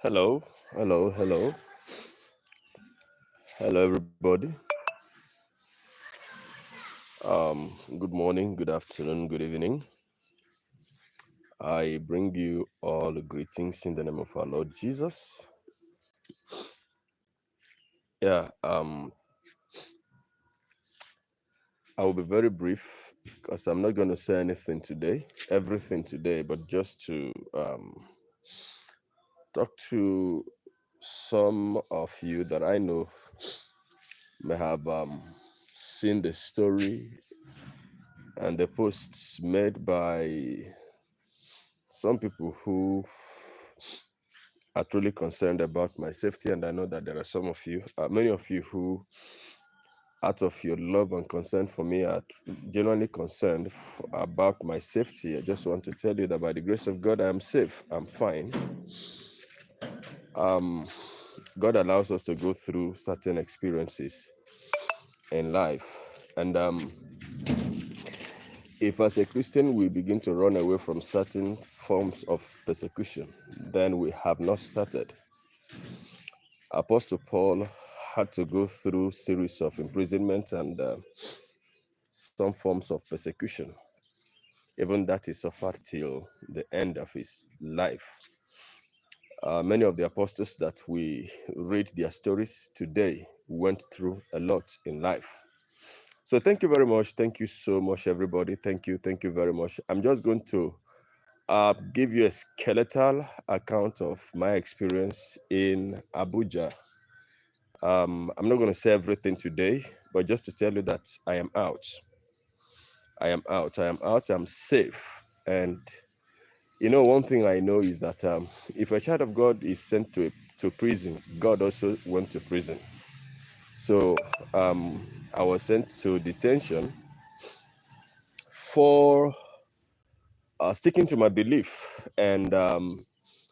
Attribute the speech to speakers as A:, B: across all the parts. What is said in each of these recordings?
A: Hello, hello, everybody. Good morning, good afternoon, good evening. I bring you all greetings in the name of our Lord Jesus. Yeah, I will be very brief because I'm not going to say everything today, but just to talk to some of you that I know may have seen the story and the posts made by some people who are truly concerned about my safety, and I know that there are many of you who, out of your love and concern for me, are genuinely concerned about my safety. I just want to tell you that by the grace of God, I am safe. I'm fine. Um, God allows us to go through certain experiences in life, and if as a Christian we begin to run away from certain forms of persecution, then we have not started. Apostle Paul had to go through series of imprisonment and some forms of persecution. Even that he suffered till the end of his life. Many of the apostles that we read their stories today went through a lot in life. So thank you very much. Thank you so much, everybody. Thank you very much. I'm just going to give you a skeletal account of my experience in Abuja. I'm not going to say everything today, but just to tell you that I am out. I'm safe. And one thing I know is that if a child of God is sent to prison, God also went to prison. So I was sent to detention for sticking to my belief and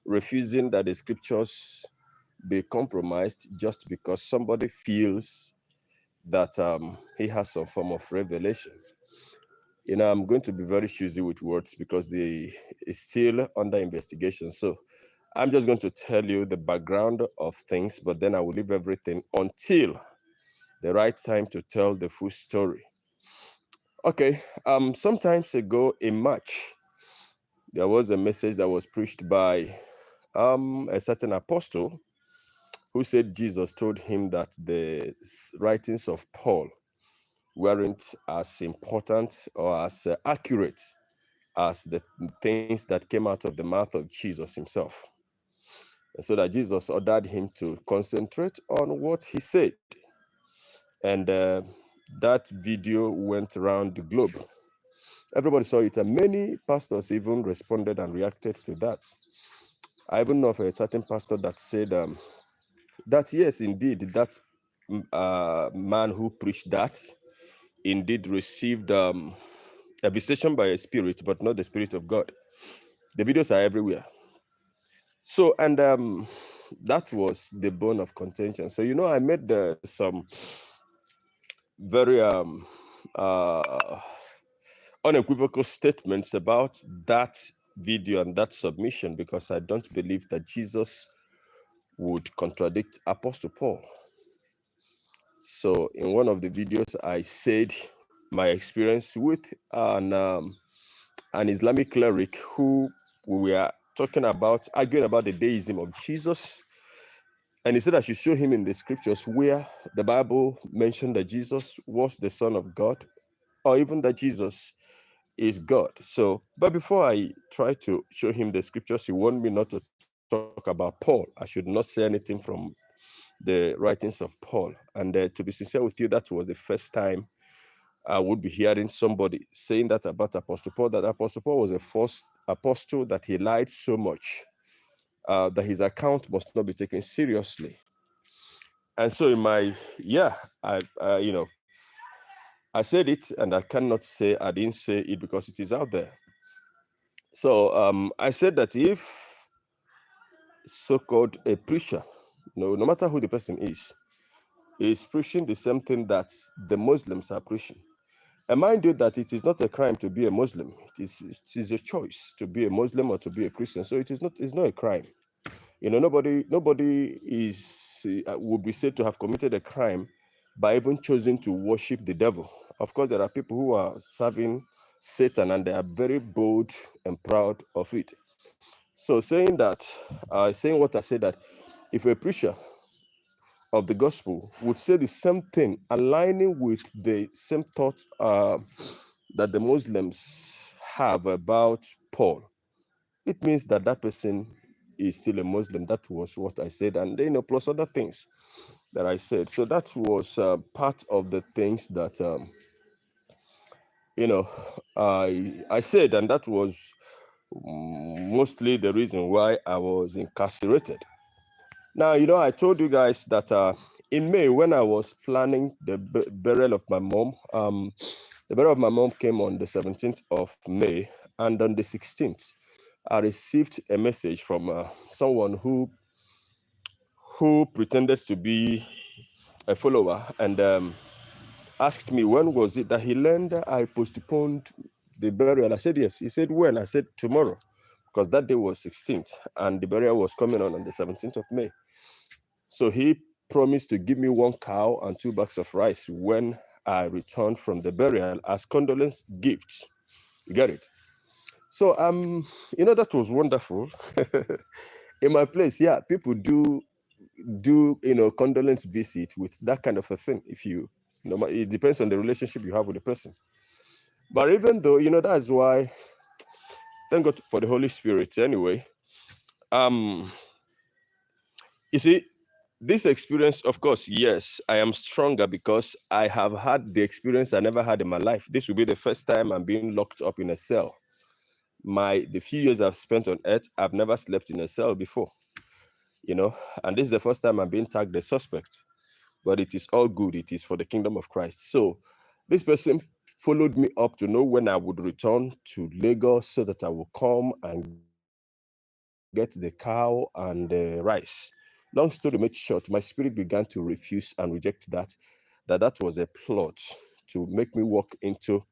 A: refusing that the scriptures be compromised just because somebody feels that he has some form of revelation. I'm going to be very choosy with words because it's still under investigation. So I'm just going to tell you the background of things, but then I will leave everything until the right time to tell the full story. Okay, sometimes ago in March, there was a message that was preached by a certain apostle who said Jesus told him that the writings of Paul weren't as important or as accurate as the things that came out of the mouth of Jesus himself. And so that Jesus ordered him to concentrate on what he said. And that video went around the globe. Everybody saw it, and many pastors even responded and reacted to that. I even know of a certain pastor that said that, yes, indeed, that man who preached that indeed received a visitation by a spirit, but not the Spirit of God. The videos are everywhere. So, and that was the bone of contention. So, I made some very unequivocal statements about that video and that submission because I don't believe that Jesus would contradict Apostle Paul. So, in one of the videos, I said my experience with an Islamic cleric who we were arguing about the deism of Jesus. And he said I should show him in the scriptures where the Bible mentioned that Jesus was the Son of God, or even that Jesus is God. So, but before I try to show him the scriptures, he warned me not to talk about Paul. I should not say anything from the writings of Paul. And to be sincere with you, that was the first time I would be hearing somebody saying that about Apostle Paul, that Apostle Paul was a false apostle, that he lied so much, that his account must not be taken seriously. And so I said it, and I cannot say I didn't say it because it is out there. So I said that if so-called a preacher, no matter who the person is preaching the same thing that the Muslims are preaching. And mind you that it is not a crime to be a Muslim. It is a choice to be a Muslim or to be a Christian. So it's not a crime. Nobody is would be said to have committed a crime by even choosing to worship the devil. Of course, there are people who are serving Satan and they are very bold and proud of it. So saying what I said, that if a preacher of the gospel would say the same thing, aligning with the same thought that the Muslims have about Paul, it means that that person is still a Muslim. That was what I said, and plus other things that I said. So that was part of the things that you know I said, and that was mostly the reason why I was incarcerated. Now, I told you guys that in May, when I was planning the burial of my mom, the burial of my mom came on the 17th of May, and on the 16th, I received a message from someone who pretended to be a follower, and asked me when was it that he learned that I postponed the burial. I said yes. He said when? I said tomorrow, because that day was 16th, and the burial was coming on the 17th of May. So he promised to give me 1 cow and 2 bags of rice when I returned from the burial as condolence gifts. You get it? So that was wonderful. In my place, yeah, people do condolence visit with that kind of a thing. If it depends on the relationship you have with the person. But even though, that's why, thank God for the Holy Spirit. Anyway, you see, this experience, of course, yes, I am stronger because I have had the experience I never had in my life. This will be the first time I'm being locked up in a cell. The few years I've spent on earth, I've never slept in a cell before, and this is the first time I'm being tagged a suspect. But it is all good. It is for the kingdom of Christ. So this person followed me up to know when I would return to Lagos so that I will come and get the cow and the rice. Long story made short, my spirit began to refuse and reject that was a plot to make me walk into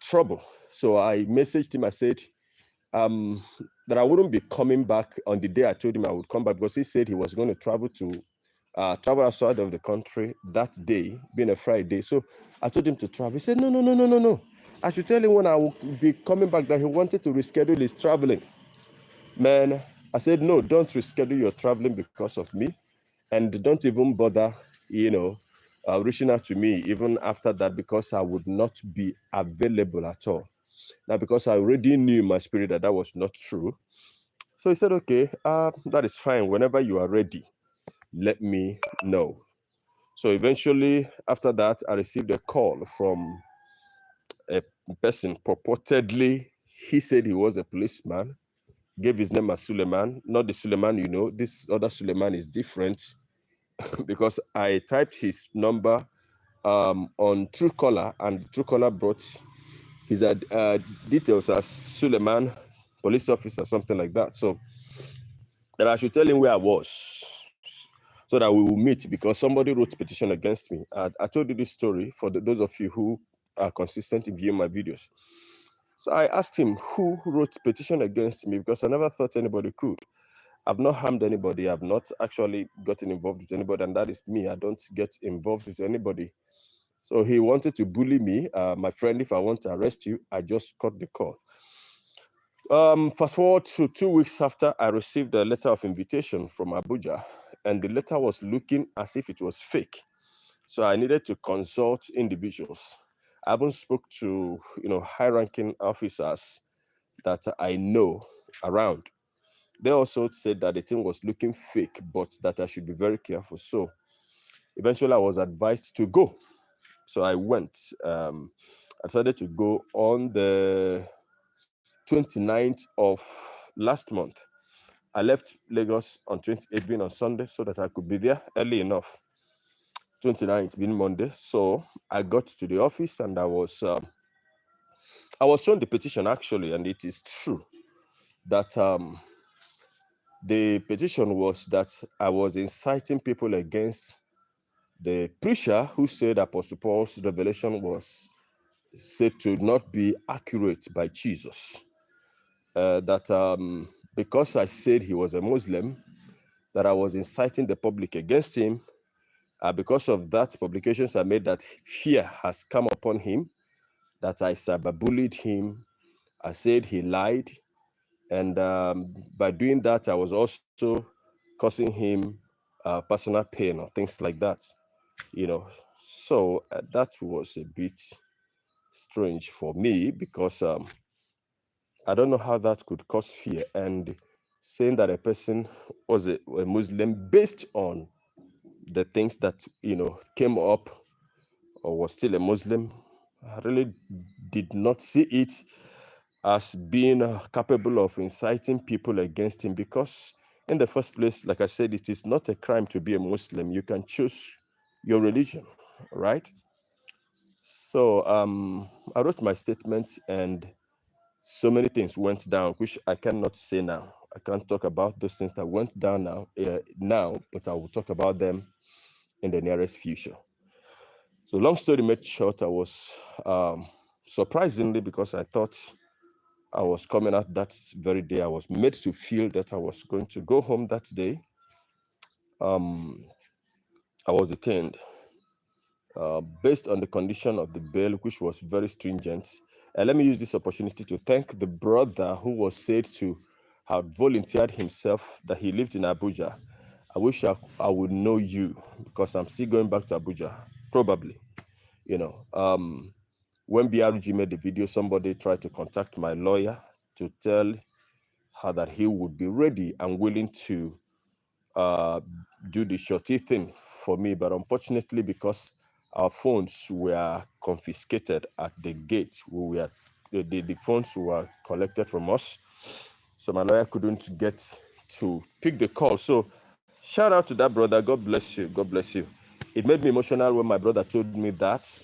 A: trouble. So I messaged him. I said that I wouldn't be coming back on the day I told him I would come back, because he said he was going to travel outside of the country that day, being a Friday. So I told him to travel. He said, no. I should tell him when I will be coming back that he wanted to reschedule his traveling. Man, I said, no, don't reschedule your traveling because of me. And don't even bother, reaching out to me even after that, because I would not be available at all. Now, because I already knew in my spirit that was not true. So he said, okay, that is fine. Whenever you are ready, let me know. So eventually, after that, I received a call from a person. Purportedly, he said he was a policeman, gave his name as Suleiman, not the Suleiman this other Suleiman is different. Because I typed his number on Truecaller, and Truecaller brought his details as Suleiman, police officer, something like that. So that I should tell him where I was, so that we will meet, because somebody wrote petition against me. I told you this story for those of you who are consistent in viewing my videos. So I asked him who wrote petition against me, because I never thought anybody could. I've not harmed anybody. I've not actually gotten involved with anybody, and that is me. I don't get involved with anybody. So he wanted to bully me. My friend, if I want to arrest you, I just cut the call. Fast forward to 2 weeks after, I received a letter of invitation from Abuja, and the letter was looking as if it was fake. So I needed to consult individuals. I even spoke to high-ranking officers that I know around. They also said that the thing was looking fake, but that I should be very careful. So eventually I was advised to go. So I went. I decided to go on the 29th of last month. I left Lagos on 28th, being on Sunday, so that I could be there early enough. 29th being Monday. So I got to the office, and I was shown the petition, actually, and it is true that the petition was that I was inciting people against the preacher who said Apostle Paul's revelation was said to not be accurate by Jesus. That because I said he was a Muslim, that I was inciting the public against him. Because of that, publications are made that fear has come upon him, that I cyberbullied him. I said he lied. And by doing that, I was also causing him personal pain or things like that, you know. So that was a bit strange for me because I don't know how that could cause fear. And saying that a person was a Muslim based on the things that, came up or was still a Muslim, I really did not see it as being capable of inciting people against him because, in the first place, like I said, it is not a crime to be a Muslim. You can choose your religion, right? So I wrote my statement, and so many things went down, which I cannot say now. I can't talk about those things that went down now, but I will talk about them in the nearest future. So, long story made short, I was surprisingly, because I thought I was coming out that very day, I was made to feel that I was going to go home that day. Um, I was detained based on the condition of the bail, which was very stringent. And let me use this opportunity to thank the brother who was said to have volunteered himself that he lived in Abuja. I wish I would know you because I'm still going back to Abuja, probably. When BRG made the video, somebody tried to contact my lawyer to tell her that he would be ready and willing to do the shorty thing for me. But unfortunately, because our phones were confiscated at the gate, the phones were collected from us. So my lawyer couldn't get to pick the call. So shout out to that brother. God bless you. God bless you. It made me emotional when my brother told me that.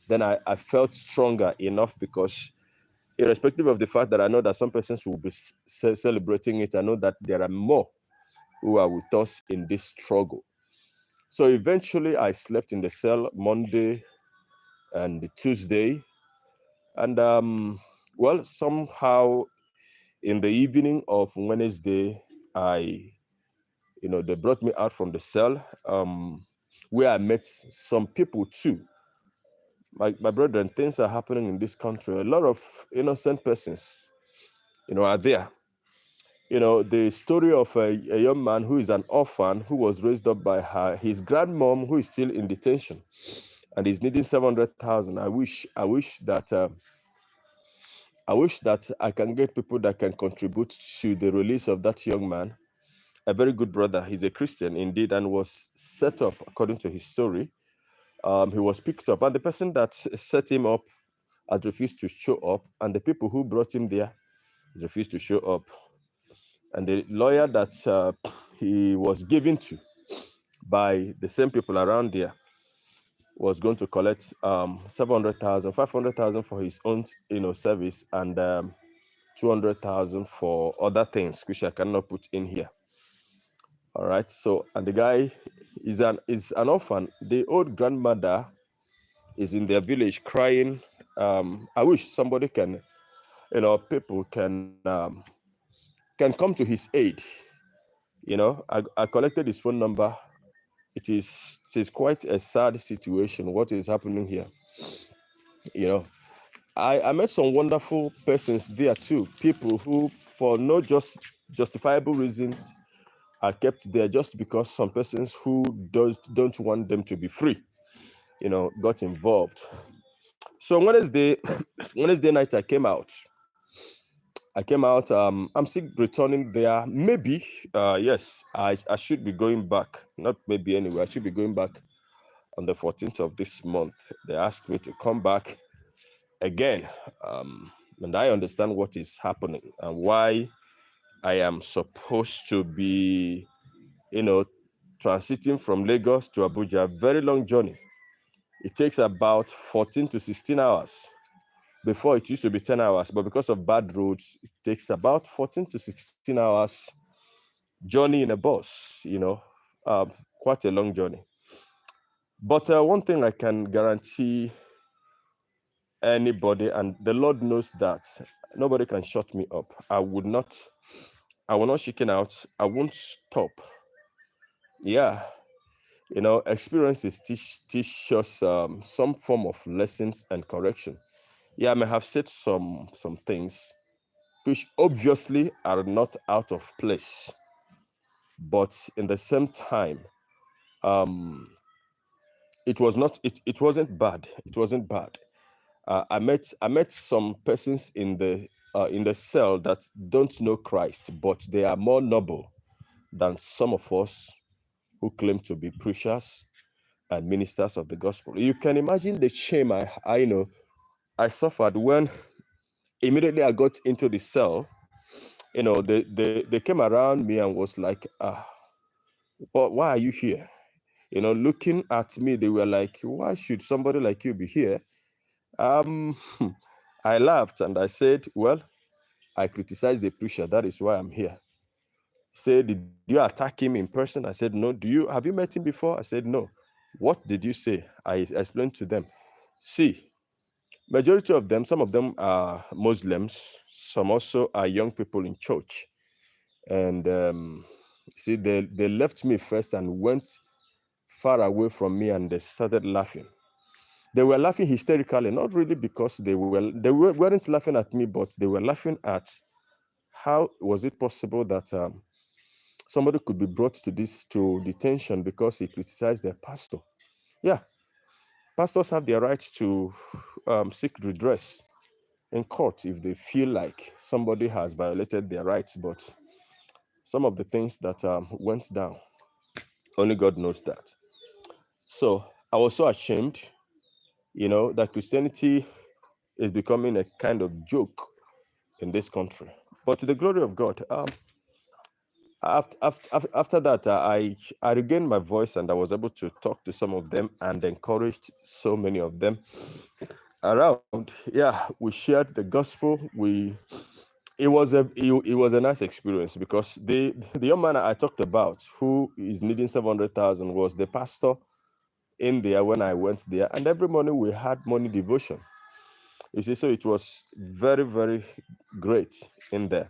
A: Then I felt stronger enough because irrespective of the fact that I know that some persons will be celebrating it, I know that there are more who are with us in this struggle. So eventually I slept in the cell Monday and Tuesday. And somehow in the evening of Wednesday, they brought me out from the cell where I met some people too. My brethren, things are happening in this country. A lot of innocent persons, are there. The story of a young man who is an orphan who was raised up by his grandmom, who is still in detention, and is needing 700,000. I wish that I can get people that can contribute to the release of that young man. A very good brother. He's a Christian indeed, and was set up according to his story. He was picked up, and the person that set him up has refused to show up, and the people who brought him there has refused to show up. And the lawyer that he was given to by the same people around there was going to collect 700,000, 500,000 for his own, service, and 200,000 for other things, which I cannot put in here. All right. So, and the guy is an orphan. The old grandmother is in their village crying. I wish somebody can, people can come to his aid. I collected his phone number. It is quite a sad situation, what is happening here. I met some wonderful persons there too, people who, for no justifiable reasons, are kept there just because some persons who don't want them to be free, got involved. So Wednesday night, I came out. I'm still returning there. Maybe, yes, I should be going back. Not maybe anyway. I should be going back on the 14th of this month. They asked me to come back again. And I understand what is happening and why I am supposed to be, transiting from Lagos to Abuja. Very long journey. It takes about 14 to 16 hours. Before it used to be 10 hours, but because of bad roads, it takes about 14 to 16 hours journey in a bus, quite a long journey. But one thing I can guarantee anybody, and the Lord knows that, Nobody can shut me up. I will not chicken out. I won't stop. Yeah, experiences teach us some form of lessons and correction. Yeah, I may have said some things which obviously are not out of place, but in the same time, um, it wasn't bad. It wasn't bad. I met some persons in the cell that don't know Christ, but they are more noble than some of us who claim to be preachers and ministers of the gospel. You can imagine the shame I suffered when immediately I got into the cell. They came around me and was like, why are you here? Looking at me, they were like, why should somebody like you be here? Um, I laughed and I said, well, I criticized the preacher. That is why I'm here. Say, did you attack him in person? I said, no. Have you met him before? I said, no. What did you say? I explained to them. See, majority of them, some of them are Muslims, some also are young people in church. And see, they left me first and went far away from me and they started laughing. They were laughing hysterically, not really because weren't laughing at me, but they were laughing at how was it possible that somebody could be brought to detention because he criticized their pastor. Yeah, pastors have their right to seek redress in court if they feel like somebody has violated their rights. But some of the things that went down, only God knows that. So I was so ashamed, that Christianity is becoming a kind of joke in this country. But to the glory of God, after that, I regained my voice and I was able to talk to some of them and encouraged so many of them around. Yeah, we shared the gospel. It was a nice experience because the young man I talked about who is needing 700,000 was the pastor in there when I went there, and every morning we had morning devotion. You see, so it was very, very great in there.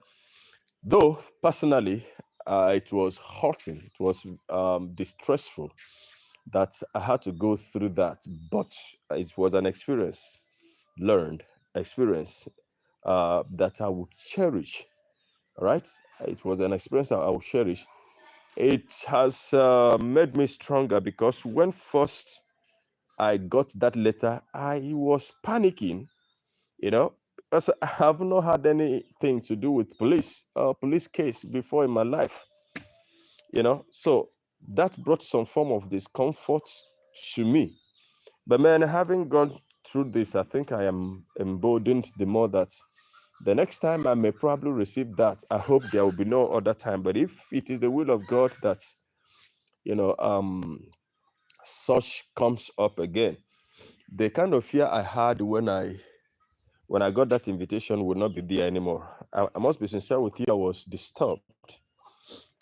A: Though personally, it was hurting. It was distressful that I had to go through that, but it was an experience, learned experience that I would cherish. All right, it was an experience I will cherish. It has made me stronger because when first I got that letter, I was panicking, you know, because I have not had anything to do with police case before in my life, so that brought some form of discomfort to me. But man, having gone through this, I think I am emboldened the more that the next time I may probably receive that. I hope there will be no other time. But if it is the will of God that, you know, um, such comes up again, the kind of fear I had when I got that invitation would not be there anymore. I must be sincere with you. I was disturbed.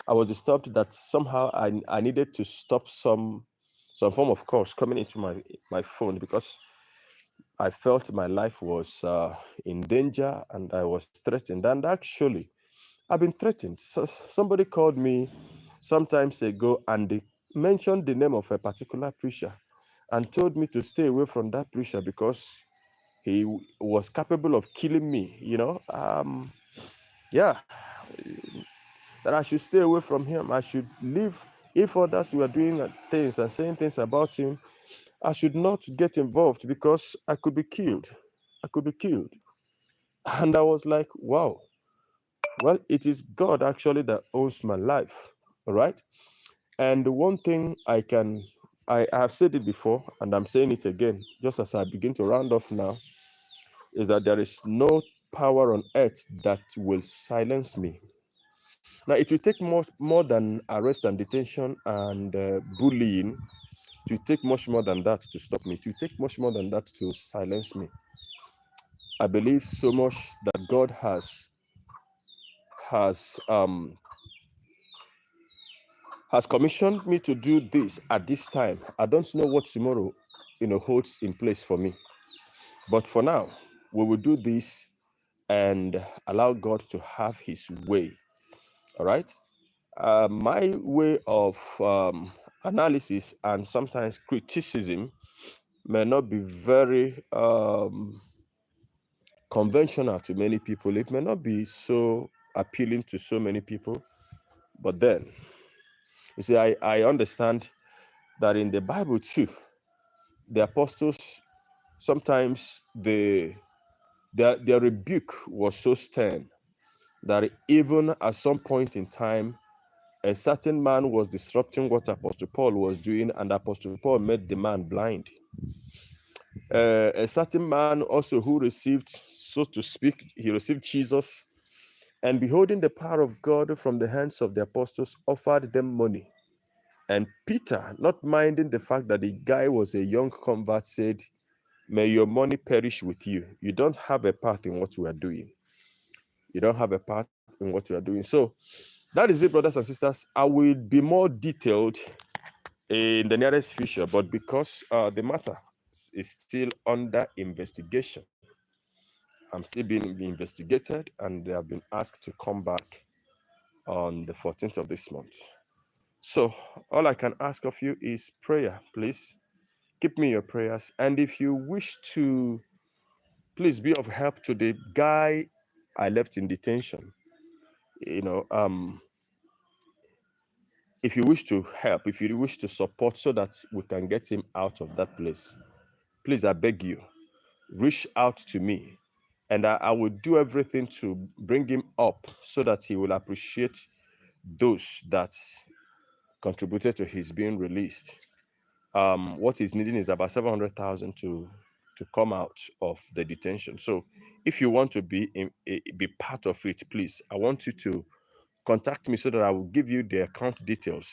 A: I was disturbed that somehow I needed to stop some form of calls coming into my phone because I felt my life was in danger and I was threatened. And actually, I've been threatened. So somebody called me sometimes ago and they mentioned the name of a particular preacher and told me to stay away from that preacher because he was capable of killing me. Yeah, that I should stay away from him. I should leave. If others were doing things and saying things about him, I should not get involved because I could be killed. I could be killed. And I was like, wow, well, it is God actually that owns my life. All right. And the one thing I have said it before, and I'm saying it again, just as I begin to round off now, is that there is no power on earth that will silence me. Now, it will take more than arrest and detention and bullying. It will take much more than that to stop me. It will take much more than that to silence me. I believe so much that God has um, has commissioned me to do this at this time. I don't know what tomorrow, holds in place for me. But for now, we will do this and allow God to have his way. All right. My way of analysis and sometimes criticism may not be very conventional to many people. It may not be so appealing to so many people. But then, you see, I understand that in the Bible too, the apostles sometimes their rebuke was so stern that even at some point in time, a certain man was disrupting what Apostle Paul was doing, and Apostle Paul made the man blind. A certain man also who received, so to speak, he received Jesus, and beholding the power of God from the hands of the apostles, offered them money. And Peter, not minding the fact that the guy was a young convert, said, "May your money perish with you. You don't have a part in what we are doing. You don't have a part in what we are doing." So that is it, brothers and sisters. I will be more detailed in the nearest future, but because the matter is still under investigation, I'm still being investigated, and they have been asked to come back on the 14th of this month. So all I can ask of you is prayer, please. Keep me in your prayers. And if you wish to, please be of help to the guy I left in detention. You know, if you wish to help, if you wish to support so that we can get him out of that place, please, I beg you, reach out to me. And I will do everything to bring him up so that he will appreciate those that contributed to his being released. What he's needing is about 700,000 to come out of the detention. So if you want to be part of it, please, I want you to contact me so that I will give you the account details.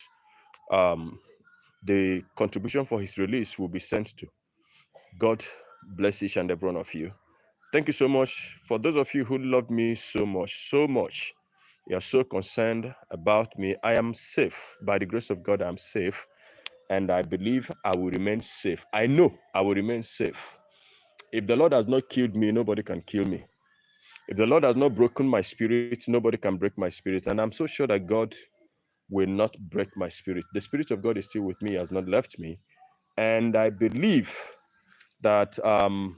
A: The contribution for his release will be sent to. God bless each and every one of you. Thank you so much. For those of you who love me so much, you are so concerned about me. I am safe. By the grace of God, I'm safe. And I believe I will remain safe. I know I will remain safe. If the Lord has not killed me, nobody can kill me. If the Lord has not broken my spirit, nobody can break my spirit. And I'm so sure that God will not break my spirit. The Spirit of God is still with me, has not left me. And I believe that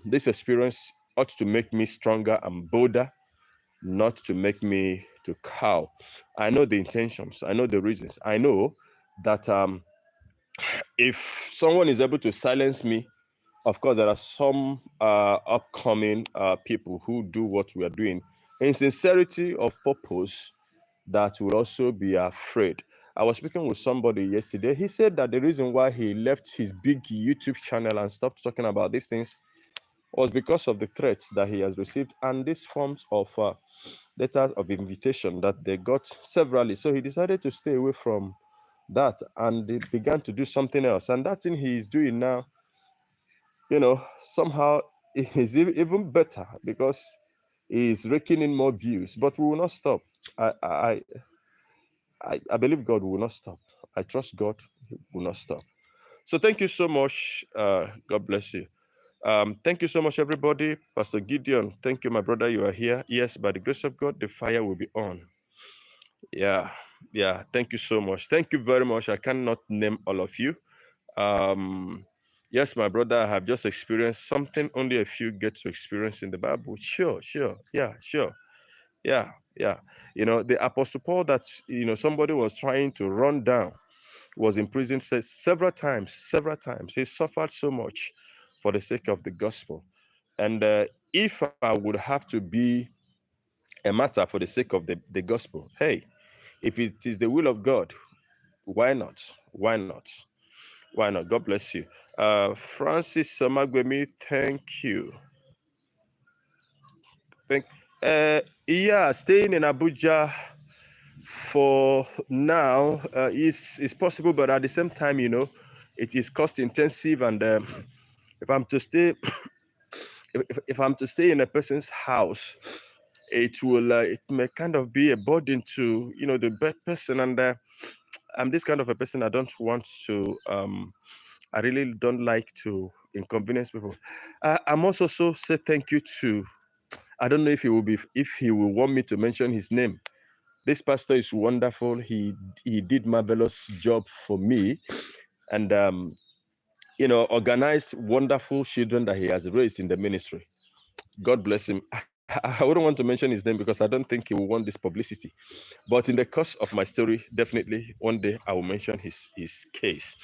A: this experience ought to make me stronger and bolder, not to make me to cow. I know the intentions. I know the reasons. I know that if someone is able to silence me, of course, there are some upcoming people who do what we are doing in sincerity of purpose that will also be afraid. I was speaking with somebody yesterday. He said that the reason why he left his big YouTube channel and stopped talking about these things was because of the threats that he has received and these forms of letters of invitation that they got severally. So he decided to stay away from that and he began to do something else. And that thing he is doing now, somehow is even better because he's raking in more views. But we will not stop. I believe God will not stop. I trust God will not stop. So thank you so much. God bless you. Thank you so much, everybody. Pastor Gideon, thank you, my brother. You are here. Yes, by the grace of God, the fire will be on. Yeah. Thank you so much. Thank you very much. I cannot name all of you. Yes, my brother, I have just experienced something only a few get to experience in the Bible. Sure. Yeah, sure. Yeah. The Apostle Paul that, somebody was trying to run down was in prison several times. He suffered so much for the sake of the gospel. And if I would have to be a martyr for the sake of the gospel, hey, if it is the will of God, why not? Why not? Why not? God bless you. Francis Samagwemi, thank you. Staying in Abuja for now is possible, but at the same time, it is cost intensive, and if I'm to stay, if I'm to stay in a person's house, it may kind of be a burden to the person, and I'm this kind of a person. I don't want to. I really don't like to inconvenience people. I'm also so say thank you to. I don't know if he will want me to mention his name. This pastor is wonderful. He did marvelous job for me, and organized wonderful children that he has raised in the ministry. God bless him. I wouldn't want to mention his name because I don't think he will want this publicity. But in the course of my story, definitely one day I will mention his case.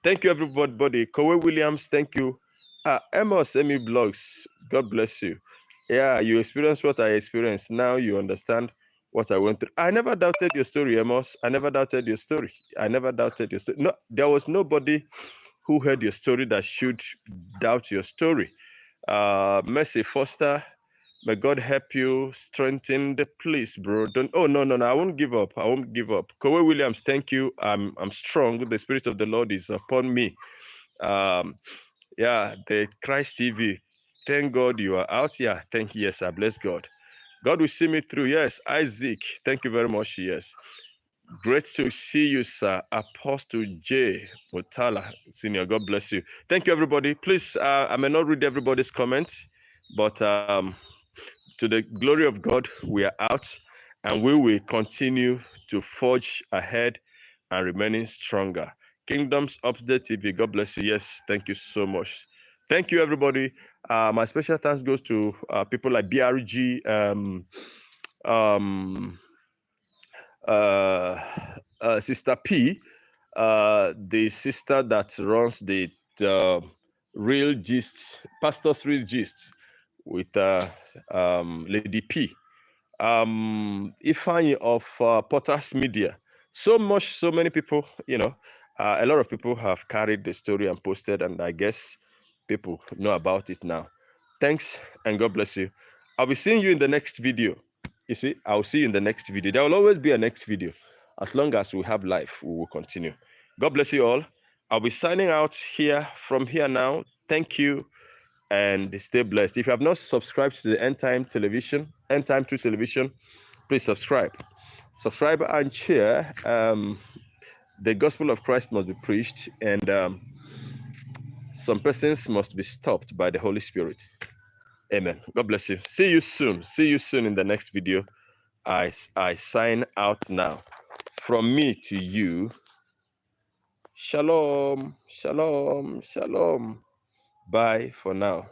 A: Thank you, everybody. Kowe Williams, thank you. Amos Emi Blogs, God bless you. Yeah, you experienced what I experienced. Now you understand what I went through. I never doubted your story, Amos. I never doubted your story. I never doubted your story. No, there was nobody who heard your story that should doubt your story. Mercy Foster, may God help you strengthen the please, bro. Don't. Oh no. I won't give up. I won't give up. Kowe Williams, thank you. I'm strong. The Spirit of the Lord is upon me. Yeah, the Christ TV. Thank God you are out. Yeah, thank you. Yes, I bless God. God will see me through. Yes, Isaac. Thank you very much. Yes. Great to see you, sir. Apostle J. Mutala, Senior. God bless you. Thank you, everybody. Please, I may not read everybody's comments, but to the glory of God, we are out, and we will continue to forge ahead and remaining stronger. Kingdoms Update TV. God bless you. Yes, thank you so much. Thank you, everybody. My special thanks goes to people like BRG, Sister P, the sister that runs the Real Gist, Pastor's Real Gist with Lady P. Ifeanyi of Potters Media. So many people, a lot of people have carried the story and posted, and I guess people know about it now. Thanks, and God bless you. I'll be seeing you in the next video. You see, I'll see you in the next video. There will always be a next video. As long as we have life, we will continue. God bless you all. I'll be signing out from here now. Thank you, and stay blessed. If you have not subscribed to the End Time Television, End Time True Television, please subscribe. Subscribe and share. The gospel of Christ must be preached, and some persons must be stopped by the Holy Spirit. Amen. God bless you. See you soon. See you soon in the next video. I sign out now. From me to you, shalom, shalom, shalom. Bye for now.